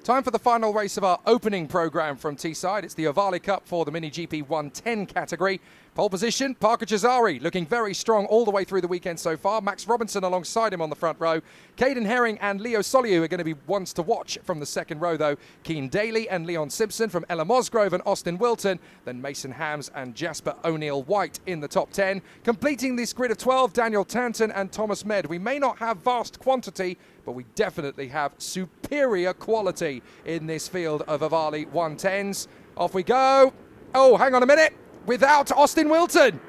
Time for the final race of our opening programme from Teesside. It's the Ohvale Cup for the Mini GP 110 category. Pole position, Parker Cesari looking very strong all the way through the weekend so far. Max Robinson alongside him on the front row. Caden Herring and Leo Soliu are going to be ones to watch from the second row though. Keane Daly and Leon Simpson from Ella Mosgrove and Austin Wilton. Then Mason Hams and Jasper O'Neill-White in the top 10. Completing this grid of 12, Daniel Tanton and Thomas Med. We may not have vast quantity, but we definitely have superior quality in this field of Ohvale 110s. Off we go. Oh, hang on a minute. Without Austin Wilton.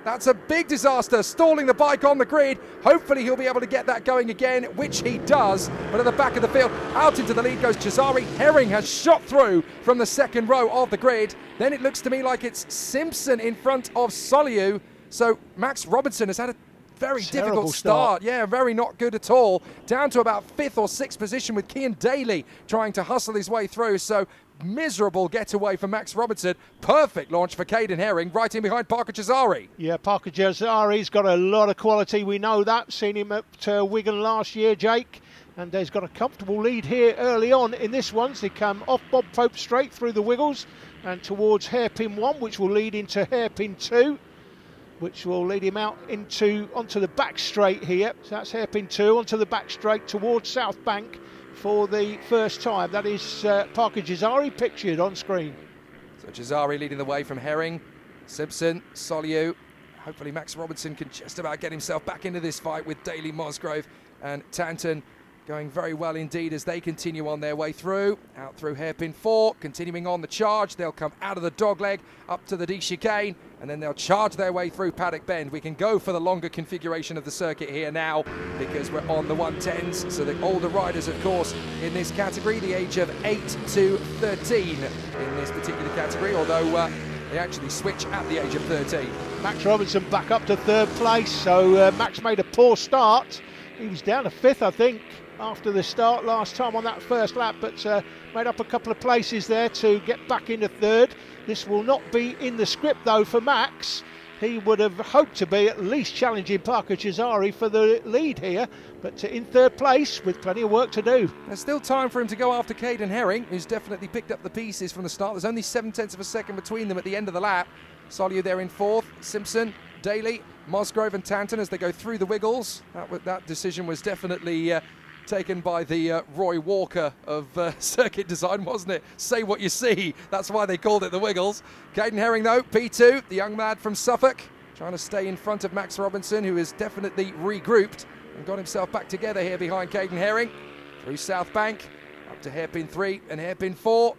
That's a big disaster, stalling the bike on the grid. Hopefully he'll be able to get that going again, which he does. But at the back of the field, out into the lead goes Cesari. Herring has shot through from the second row of the grid. Then it looks to me like it's Simpson in front of Soliu. So Max Robinson has had a very difficult start. Yeah, very not good at all. Down to about 5th or 6th position with Keane Daly trying to hustle his way through. So miserable getaway for Max Robinson. Perfect launch for Caden Herring, right in behind Parker Cesari. Yeah, Parker Cesari's got a lot of quality. We know that. Seen him at Wigan last year, Jake. And he's got a comfortable lead here early on in this one. So they come off Bob Pope straight through the wiggles and towards hairpin 1, which will lead into hairpin 2. Which will lead him out onto the back straight here. So that's hairpin 2 onto the back straight towards South Bank for the first time. That is Parker Cesari pictured on screen. So Cesari leading the way from Herring, Simpson, Soliu. Hopefully Max Robinson can just about get himself back into this fight with Daly, Mosgrove and Tanton. Going very well indeed as they continue on their way through. Out through hairpin 4, continuing on the charge. They'll come out of the dogleg up to the D chicane, and then they'll charge their way through Paddock Bend. We can go for the longer configuration of the circuit here now because we're on the 110s. So the older riders, of course, in this category, the age of 8 to 13 in this particular category, although they actually switch at the age of 13. Max Robinson back up to 3rd place, so Max made a poor start. He was down to 5th, I think, after the start last time on that first lap, but made up a couple of places there to get back into 3rd. This will not be in the script though for Max. He would have hoped to be at least challenging Parker Cesari for the lead here, but in 3rd place with plenty of work to do. There's still time for him to go after Caden Herring, who's definitely picked up the pieces from the start. There's only 7/10 of a second between them at the end of the lap. Soliu there in 4th, Simpson, Daly, Mosgrove and Tanton as they go through the wiggles. That decision was definitely taken by the Roy Walker of circuit design, wasn't it? Say what you see. That's why they called it the wiggles. Caden Herring, though, P2, the young lad from Suffolk, trying to stay in front of Max Robinson, who is definitely regrouped and got himself back together here behind Caden Herring. Through South Bank, up to hairpin 3 and hairpin 4.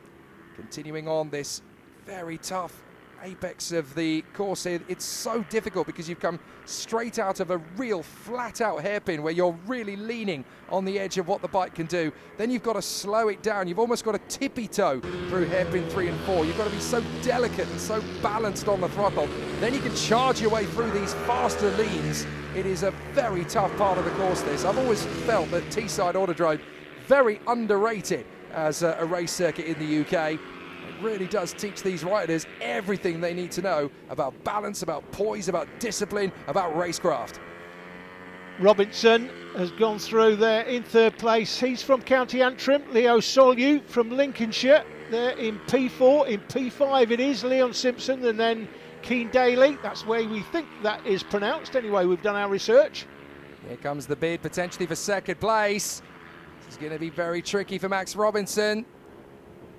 Continuing on this very tough apex of the course here. It's so difficult because you've come straight out of a real flat out hairpin where you're really leaning on the edge of what the bike can do. Then you've got to slow it down. You've almost got to tippy toe through hairpin 3 and 4. You've got to be so delicate and so balanced on the throttle. Then you can charge your way through these faster leans. It is a very tough part of the course, this. I've always felt that Teesside Autodrome very underrated as a race circuit in the UK. Really does teach these riders everything they need to know about balance, about poise, about discipline, about racecraft. Robinson has gone through there in 3rd place. He's from County Antrim. Leo Soliu from Lincolnshire. There in P4. In P5 it is Leon Simpson and then Keane Daly. That's where we think that is pronounced. Anyway, we've done our research. Here comes the bid potentially for 2nd place. This is going to be very tricky for Max Robinson.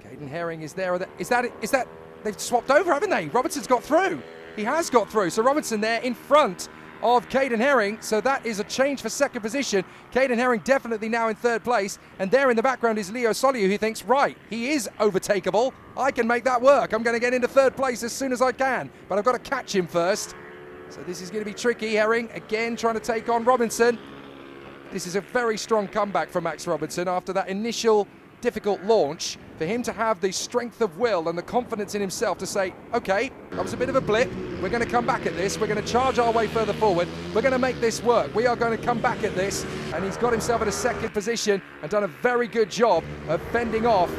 Caden Herring is there. Is that they've swapped over, haven't they? Robinson's got through. He has got through. So Robinson there in front of Caden Herring. So that is a change for 2nd position. Caden Herring definitely now in 3rd place. And there in the background is Leo Soliu, who thinks, right, he is overtakeable. I can make that work. I'm going to get into 3rd place as soon as I can. But I've got to catch him first. So this is going to be tricky. Herring again trying to take on Robinson. This is a very strong comeback from Max Robinson after that initial difficult launch. For him to have the strength of will and the confidence in himself to say, okay, that was a bit of a blip, we're going to come back at this, we're going to charge our way further forward, we're going to make this work, we are going to come back at this, and he's got himself at a 2nd position and done a very good job of fending off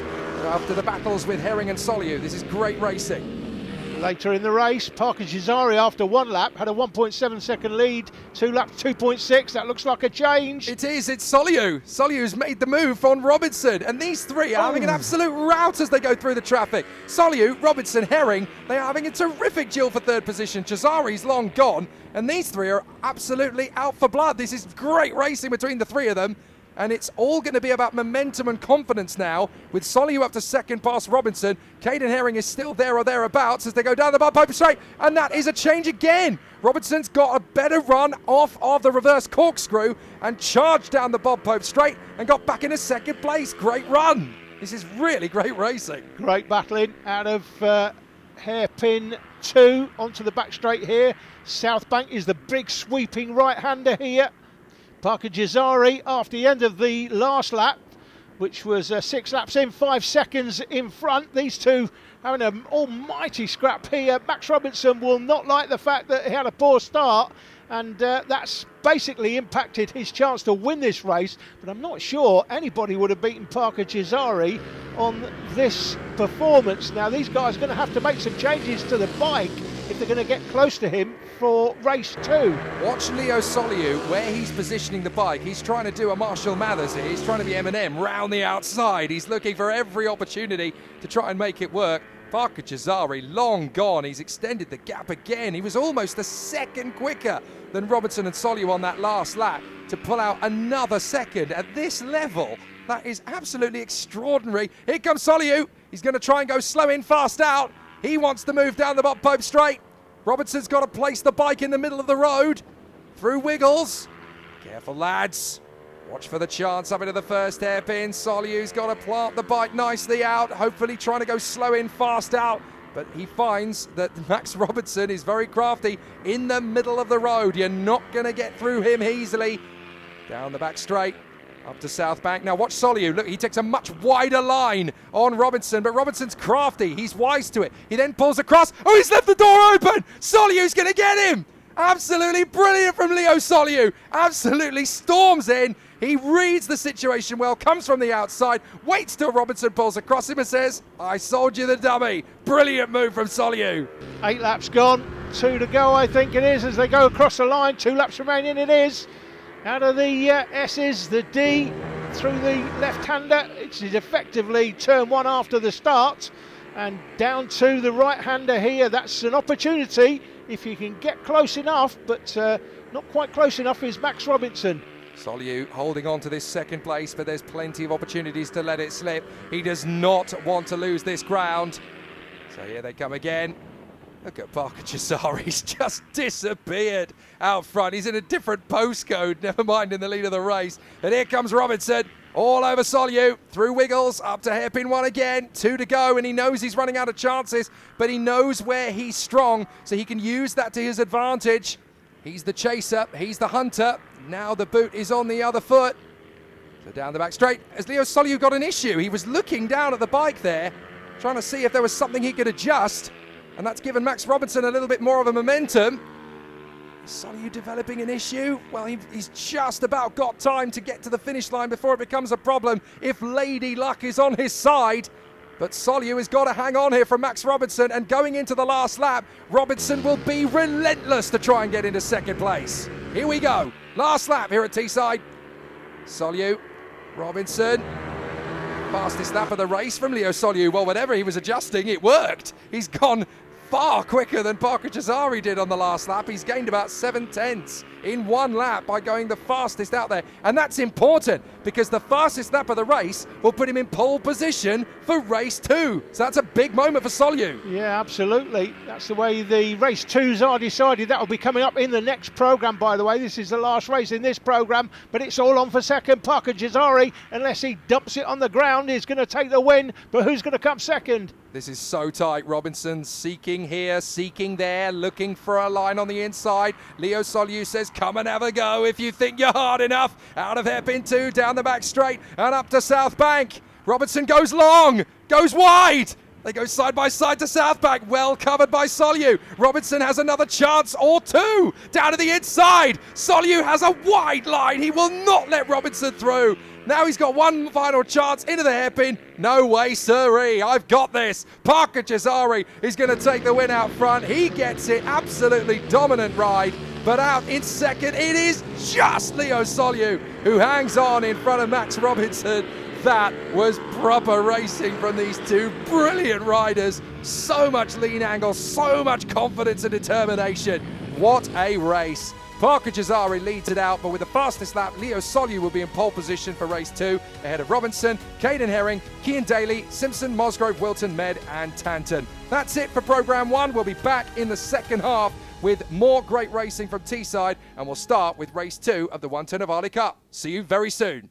after the battles with Herring and Soliu. This is great racing. Later in the race, Parker Jazari, after one lap, had a 1.7 second lead. 2 laps, 2.6. That looks like a change. It is. It's Soliu. Soliu's made the move on Robinson. And these three are having an absolute rout as they go through the traffic. Soliu, Robinson, Herring, they are having a terrific duel for third position. Jazari's long gone. And these three are absolutely out for blood. This is great racing between the three of them. And it's all going to be about momentum and confidence now, with Soliu up to second past Robinson. Caden Herring is still there or thereabouts as they go down the Bob Pope straight, and that is a change again. Robinson's got a better run off of the reverse corkscrew and charged down the Bob Pope straight and got back into second place. Great run. This is really great racing. Great battling out of hairpin 2 onto the back straight here. South Bank is the big sweeping right-hander here. Parker Jazari, after the end of the last lap, which was 6 laps in, 5 seconds in front. These two having an almighty scrap here. Max Robinson will not like the fact that he had a poor start, and that's basically impacted his chance to win this race. But I'm not sure anybody would have beaten Parker Jazari on this performance. Now, these guys are going to have to make some changes to the bike if they're going to get close to him for race 2. Watch Leo Soliu, where he's positioning the bike. He's trying to do a Marshall Mathers here. He's trying to be Eminem round the outside. He's looking for every opportunity to try and make it work. Parker Jazari, long gone. He's extended the gap again. He was almost a second quicker than Robinson and Soliu on that last lap to pull out another second. At this level, that is absolutely extraordinary. Here comes Soliu. He's going to try and go slow in, fast out. He wants to move down the Bob Pope straight. Robinson's got to place the bike in the middle of the road. Through Wiggles. Careful, lads. Watch for the chance up into the first hairpin. Soliu's got to plant the bike nicely out. Hopefully trying to go slow in, fast out. But he finds that Max Robinson is very crafty in the middle of the road. You're not going to get through him easily. Down the back straight. Up to South Bank. Now watch Soliu. Look, he takes a much wider line on Robinson, but Robinson's crafty. He's wise to it. He then pulls across. Oh, he's left the door open. Soliu's going to get him. Absolutely brilliant from Leo Soliu. Absolutely storms in. He reads the situation well, comes from the outside, waits till Robinson pulls across him and says, I sold you the dummy. Brilliant move from Soliu. 8 laps gone. 2 to go, I think it is, as they go across the line. 2 laps remaining, it is. Out of the S's, the D through the left-hander. It's effectively turn 1 after the start. And down to the right-hander here. That's an opportunity if you can get close enough, but not quite close enough is Max Robinson. Soliu holding on to this second place, but there's plenty of opportunities to let it slip. He does not want to lose this ground. So here they come again. Look at Parker Jazari, he's just disappeared out front. He's in a different postcode, never mind in the lead of the race. And here comes Robinson, all over Soliu, through Wiggles, up to hairpin 1 again, 2 to go, and he knows he's running out of chances, but he knows where he's strong, so he can use that to his advantage. He's the chaser, he's the hunter. Now the boot is on the other foot. So down the back straight, as Leo Soliu got an issue. He was looking down at the bike there, trying to see if there was something he could adjust. And that's given Max Robinson a little bit more of a momentum. Is Soliu developing an issue? Well, he's just about got time to get to the finish line before it becomes a problem if Lady Luck is on his side. But Soliu has got to hang on here from Max Robinson, and going into the last lap, Robinson will be relentless to try and get into second place. Here we go. Last lap here at Teesside. Soliu, Robinson. Fastest lap of the race from Leo Soliu. Well, whatever he was adjusting, it worked. He's gone far quicker than Parker Jazari did on the last lap. He's gained about 7/10 in 1 lap by going the fastest out there. And that's important because the fastest lap of the race will put him in pole position for race 2. So that's a big moment for Soliu. Yeah, absolutely. That's the way the race 2s are decided. That will be coming up in the next programme, by the way. This is the last race in this programme, but it's all on for second. Parker Jazari, unless he dumps it on the ground, is going to take the win. But who's going to come second? This is so tight. Robinson seeking here, seeking there, looking for a line on the inside. Leo Soliu says, come and have a go if you think you're hard enough. Out of hairpin 2, down the back straight, and up to South Bank. Robinson goes long, goes wide. They go side by side to South Bank, well covered by Soliu. Robinson has another chance or 2. Down to the inside. Soliu has a wide line. He will not let Robinson through. Now he's got one final chance into the hairpin. No way, sirree. I've got this. Parker Cesari is going to take the win out front. He gets it. Absolutely dominant ride. But out in second, it is just Leo Soliu who hangs on in front of Max Robinson. That was proper racing from these two brilliant riders. So much lean angle, so much confidence and determination. What a race. Parker Cesari leads it out, but with the fastest lap, Leo Soliu will be in pole position for race 2, ahead of Robinson, Caden Herring, Cian Daly, Simpson, Mosgrove, Wilton, Med and Tanton. That's it for Programme 1. We'll be back in the second half with more great racing from Teesside, and we'll start with race 2 of the 110 Ohvale Cup. See you very soon.